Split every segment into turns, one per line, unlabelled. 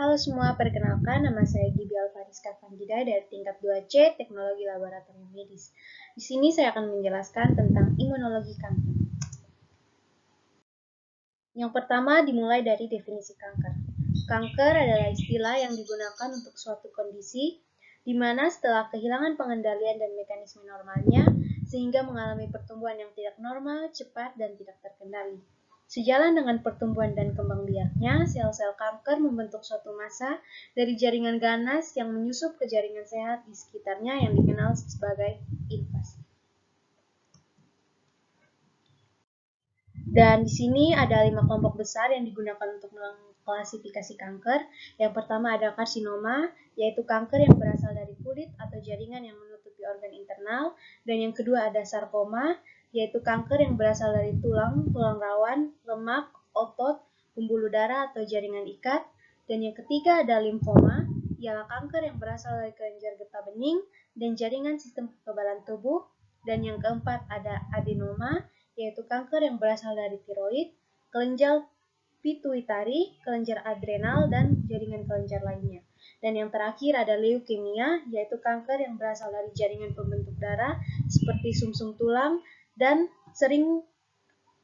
Halo semua, perkenalkan nama saya Gibi Alfariska Fangida dari tingkat 2C Teknologi Laboratorium Medis. Di sini saya akan menjelaskan tentang imunologi kanker. Yang pertama dimulai dari definisi kanker. Kanker adalah istilah yang digunakan untuk suatu kondisi di mana setelah kehilangan pengendalian dan mekanisme normalnya, sehingga mengalami pertumbuhan yang tidak normal, cepat, dan tidak terkendali. Sejalan dengan pertumbuhan dan kembang biaknya, sel-sel kanker membentuk suatu massa dari jaringan ganas yang menyusup ke jaringan sehat di sekitarnya yang dikenal sebagai invasi. Dan di sini ada 5 kelompok besar yang digunakan untuk mengklasifikasi kanker. Yang pertama ada karsinoma, yaitu kanker yang berasal dari kulit atau jaringan yang menutupi organ internal. Dan yang kedua ada sarkoma, yaitu kanker yang berasal dari tulang, tulang rawan, lemak, otot, pembuluh darah atau jaringan ikat. Dan yang ketiga ada limfoma, ialah kanker yang berasal dari kelenjar getah bening dan jaringan sistem kekebalan tubuh. Dan yang keempat ada adenoma, yaitu kanker yang berasal dari tiroid, kelenjar pituitari, kelenjar adrenal, dan jaringan kelenjar lainnya. Dan yang terakhir ada leukemia, yaitu kanker yang berasal dari jaringan pembentuk darah seperti sumsum tulang dan sering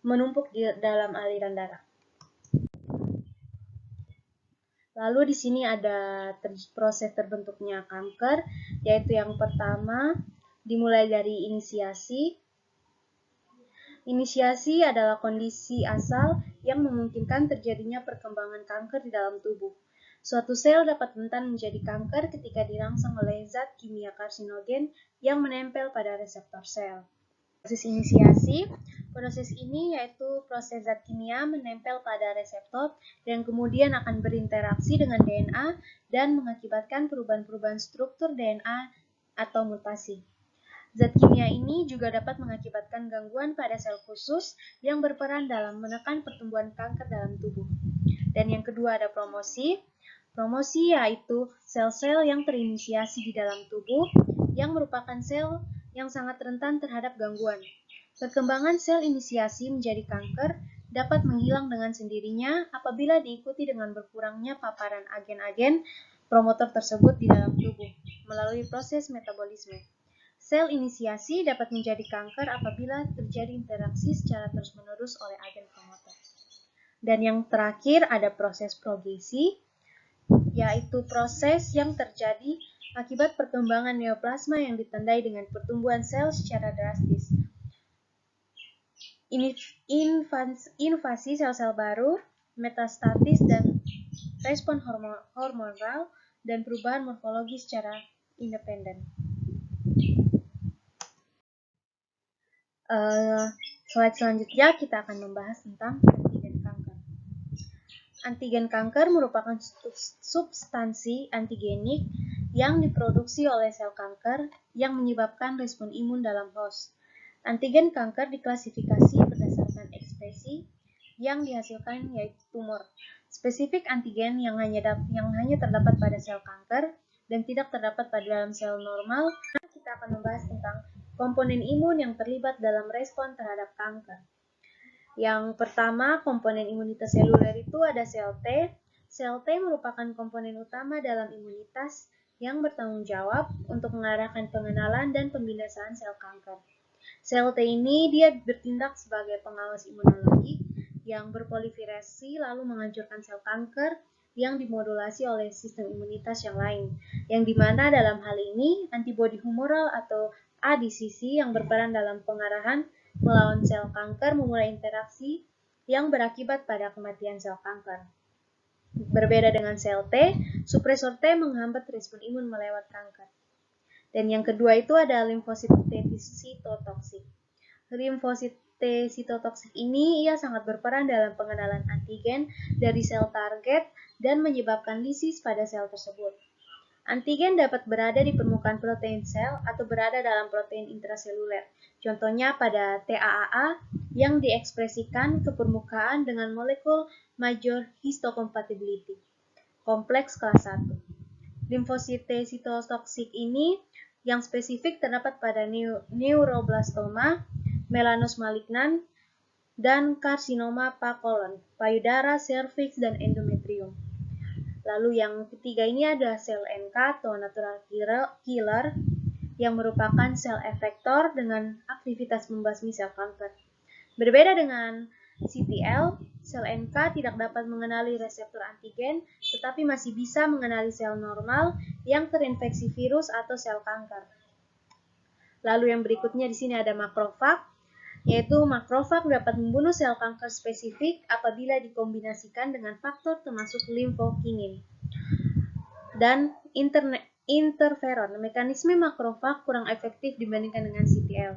menumpuk di dalam aliran darah. Lalu di sini ada proses terbentuknya kanker, yaitu yang pertama dimulai dari inisiasi. Inisiasi adalah kondisi asal yang memungkinkan terjadinya perkembangan kanker di dalam tubuh. Suatu sel dapat rentan menjadi kanker ketika dirangsang oleh zat kimia karsinogen yang menempel pada reseptor sel. Proses inisiasi, proses ini yaitu proses zat kimia menempel pada reseptor dan kemudian akan berinteraksi dengan DNA dan mengakibatkan perubahan-perubahan struktur DNA atau mutasi. Zat kimia ini juga dapat mengakibatkan gangguan pada sel khusus yang berperan dalam menekan pertumbuhan kanker dalam tubuh. Dan yang kedua ada promosi. Promosi yaitu sel-sel yang terinisiasi di dalam tubuh yang merupakan sel yang sangat rentan terhadap gangguan. Perkembangan sel inisiasi menjadi kanker dapat menghilang dengan sendirinya apabila diikuti dengan berkurangnya paparan agen-agen promotor tersebut di dalam tubuh melalui proses metabolisme. Sel inisiasi dapat menjadi kanker apabila terjadi interaksi secara terus-menerus oleh agen promotor. Dan yang terakhir ada proses progresi, yaitu proses yang terjadi akibat perkembangan neoplasma yang ditandai dengan pertumbuhan sel secara drastis. Invasi sel-sel baru, metastatis, dan respon hormonal dan perubahan morfologi secara independen. Slide selanjutnya kita akan membahas tentang antigen kanker. Antigen kanker merupakan substansi antigenik yang diproduksi oleh sel kanker yang menyebabkan respon imun dalam host. Antigen kanker diklasifikasi berdasarkan ekspresi yang dihasilkan yaitu tumor. Spesifik antigen yang hanya terdapat pada sel kanker dan tidak terdapat pada dalam sel normal. Kita akan membahas tentang komponen imun yang terlibat dalam respon terhadap kanker. Yang pertama, komponen imunitas seluler itu ada sel T. Sel T merupakan komponen utama dalam imunitas yang bertanggung jawab untuk mengarahkan pengenalan dan pembinasaan sel kanker. Sel T ini dia bertindak sebagai pengawas imunologi yang berproliferasi lalu menghancurkan sel kanker yang dimodulasi oleh sistem imunitas yang lain, yang dimana dalam hal ini antibodi humoral atau ADCC yang berperan dalam pengarahan melawan sel kanker memulai interaksi yang berakibat pada kematian sel kanker. Berbeda dengan sel T, supresor T menghambat respon imun melewat kanker. Dan yang kedua itu ada limfosit T sitotoksik. Limfosit T sitotoksik ini ia sangat berperan dalam pengenalan antigen dari sel target dan menyebabkan lisis pada sel tersebut. Antigen dapat berada di permukaan protein sel atau berada dalam protein intraseluler. Contohnya pada TAAA yang diekspresikan ke permukaan dengan molekul major histocompatibility. Kompleks kelas 1. Limfosit T sitotoksik ini yang spesifik terdapat pada neuroblastoma, melanos malignan, dan karsinoma kolon, payudara, serviks, dan endometrium. Lalu yang ketiga ini ada sel NK atau natural killer yang merupakan sel efektor dengan aktivitas membasmi sel kanker. Berbeda dengan CTL, sel NK tidak dapat mengenali reseptor antigen, tetapi masih bisa mengenali sel normal yang terinfeksi virus atau sel kanker. Lalu yang berikutnya di sini ada makrofag, yaitu makrofag dapat membunuh sel kanker spesifik apabila dikombinasikan dengan faktor termasuk limfokinin dan interferon. Mekanisme makrofag kurang efektif dibandingkan dengan CTL.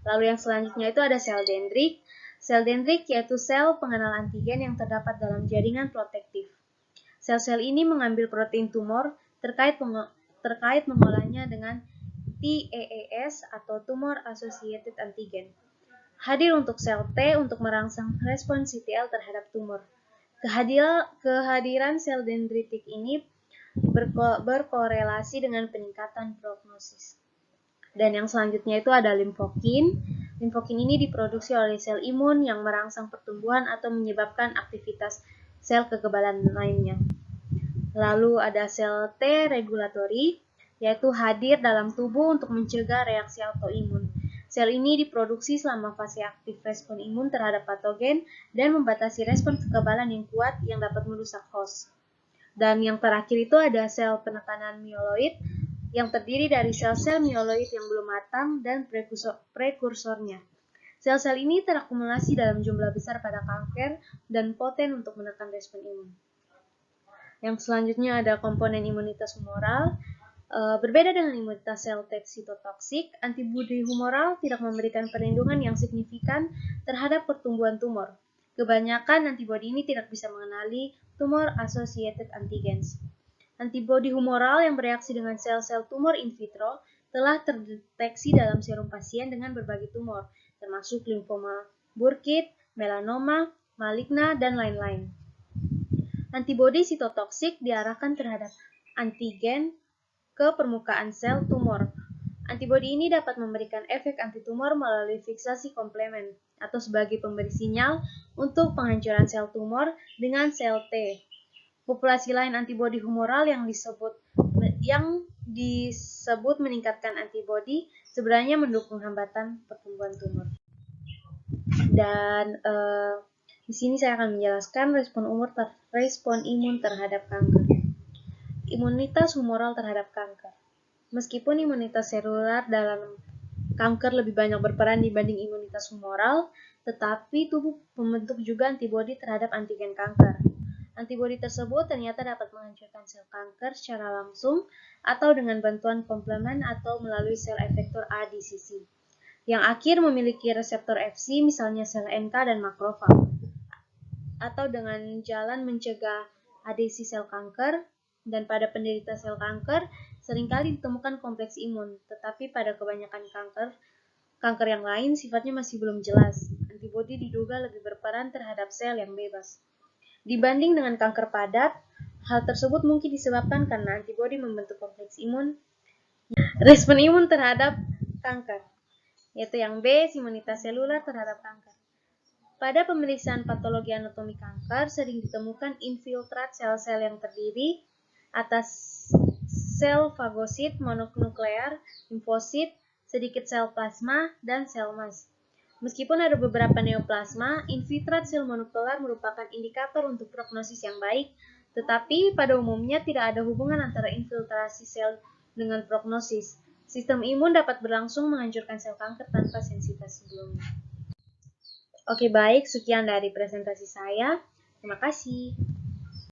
Lalu yang selanjutnya itu ada sel dendrik. Sel dendrik yaitu sel pengenal antigen yang terdapat dalam jaringan protektif. Sel-sel ini mengambil protein tumor terkait mengolahnya dengan TAAS atau Tumor Associated Antigen. Hadir untuk sel T untuk merangsang respon CTL terhadap tumor. Kehadiran sel dendritik ini berkorelasi dengan peningkatan prognosis. Dan yang selanjutnya itu ada limfokin. Limfokin ini diproduksi oleh sel imun yang merangsang pertumbuhan atau menyebabkan aktivitas sel kekebalan lainnya. Lalu ada sel T regulatory, yaitu hadir dalam tubuh untuk mencegah reaksi autoimun. Sel ini diproduksi selama fase aktif respon imun terhadap patogen dan membatasi respon kekebalan yang kuat yang dapat merusak host. Dan yang terakhir itu ada sel penekanan mieloid yang terdiri dari sel-sel mieloid yang belum matang dan prekursornya. Sel-sel ini terakumulasi dalam jumlah besar pada kanker dan poten untuk menekan respon imun. Yang selanjutnya ada komponen imunitas humoral. Berbeda dengan imunitas sel T sitotoksik, antibodi humoral tidak memberikan perlindungan yang signifikan terhadap pertumbuhan tumor. Kebanyakan antibodi ini tidak bisa mengenali tumor associated antigens. Antibodi humoral yang bereaksi dengan sel-sel tumor in vitro telah terdeteksi dalam serum pasien dengan berbagai tumor, termasuk limfoma Burkitt, melanoma, maligna, dan lain-lain. Antibodi sitotoksik diarahkan terhadap antigen ke permukaan sel tumor. Antibodi ini dapat memberikan efek antitumor melalui fiksasi komplemen atau sebagai pemberi sinyal untuk penghancuran sel tumor dengan sel T. Populasi lain antibodi humoral yang disebut meningkatkan antibodi sebenarnya mendukung hambatan pertumbuhan tumor. Dan di sini saya akan menjelaskan respon imun terhadap kanker. Imunitas humoral terhadap kanker. Meskipun imunitas seluler dalam kanker lebih banyak berperan dibanding imunitas humoral, tetapi tubuh membentuk juga antibodi terhadap antigen kanker. Antibodi tersebut ternyata dapat menghancurkan sel kanker secara langsung atau dengan bantuan komplemen atau melalui sel efektor A di sisi, yang akhir memiliki reseptor Fc, misalnya sel NK dan makrofag, atau dengan jalan mencegah adesi sel kanker. Dan pada penderita sel kanker, seringkali ditemukan kompleks imun, tetapi pada kebanyakan kanker yang lain sifatnya masih belum jelas. Antibodi diduga lebih berperan terhadap sel yang bebas. Dibanding dengan kanker padat, hal tersebut mungkin disebabkan karena antibodi membentuk kompleks imun. Respon imun terhadap kanker, yaitu yang B, imunitas seluler terhadap kanker. Pada pemeriksaan patologi anatomi kanker, sering ditemukan infiltrat sel-sel yang terdiri atas sel fagosit mononuklear, limfosit, sedikit sel plasma, dan sel mas. Meskipun ada beberapa neoplasma, infiltrat sel monoklear merupakan indikator untuk prognosis yang baik, tetapi pada umumnya tidak ada hubungan antara infiltrasi sel dengan prognosis. Sistem imun dapat berlangsung menghancurkan sel kanker tanpa sensitivitas sebelumnya. Oke, baik, sekian dari presentasi saya. Terima kasih.